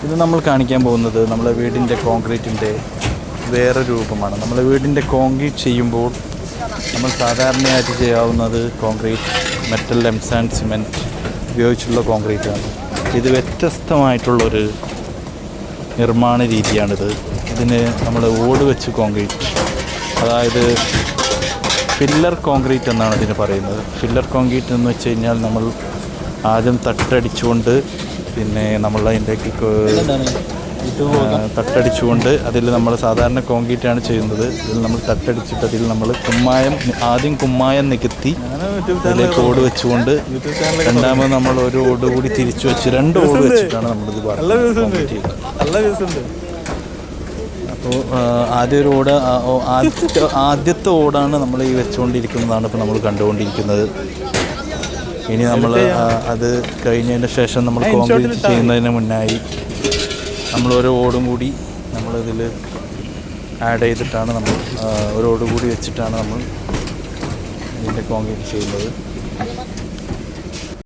ഇത് നമ്മൾ കാണിക്കാൻ പോകുന്നത് നമ്മളെ വീടിൻ്റെ കോൺക്രീറ്റിൻ്റെ വേറെ രൂപമാണ്. നമ്മൾ വീടിൻ്റെ കോൺക്രീറ്റ് ചെയ്യുമ്പോൾ നമ്മൾ സാധാരണയായിട്ട് ചെയ്യാവുന്നത് കോൺക്രീറ്റ്, മെറ്റൽ, എംസാൻഡ്, സിമെൻറ്റ് ഉപയോഗിച്ചുള്ള കോൺക്രീറ്റാണ്. ഇത് വ്യത്യസ്തമായിട്ടുള്ളൊരു നിർമ്മാണ രീതിയാണിത്. ഇതിന് നമ്മൾ ഓട് വെച്ച് കോൺക്രീറ്റ്, അതായത് ഫില്ലർ കോൺക്രീറ്റ് എന്നാണ് ഇതിന് പറയുന്നത്. ഫില്ലർ കോൺക്രീറ്റ് എന്ന് വെച്ച് കഴിഞ്ഞാൽ നമ്മൾ ആദ്യം തട്ടടിച്ചുകൊണ്ട്, പിന്നെ നമ്മൾ അതിൻ്റെക്ക് തട്ടടിച്ചുകൊണ്ട് അതിൽ നമ്മൾ സാധാരണ കോൺക്രീറ്റാണ് ചെയ്യുന്നത്. ഇതിൽ നമ്മൾ തട്ടടിച്ചിട്ട് അതിൽ നമ്മൾ ആദ്യം കുമ്മായം നികത്തി അതിലേക്ക് ഓട് വെച്ചുകൊണ്ട്, രണ്ടാമത് നമ്മൾ ഒരു ഓട് കൂടി തിരിച്ചു വെച്ച് 2 ഓട് വെച്ചിട്ടാണ് നമ്മളിത് ചെയ്യുന്നത്. അപ്പോൾ ആദ്യത്തെ ഓടാണ് നമ്മൾ ഈ വെച്ചുകൊണ്ടിരിക്കുന്നതാണ് ഇപ്പോൾ നമ്മൾ കണ്ടുകൊണ്ടിരിക്കുന്നത്. ഇനി നമ്മൾ അത് കഴിഞ്ഞതിന് ശേഷം നമ്മൾ കോൺക്രീറ്റ് ചെയ്യുന്നതിന് മുന്നായി നമ്മൾ ഓരോ ഓടും കൂടി നമ്മളിതിൽ ആഡ് ചെയ്തിട്ടാണ് നമ്മൾ ഒരു ഓട് കൂടി വെച്ചിട്ടാണ് നമ്മൾ ഇതിൻ്റെ കോൺക്രീറ്റ് ചെയ്യുന്നത്.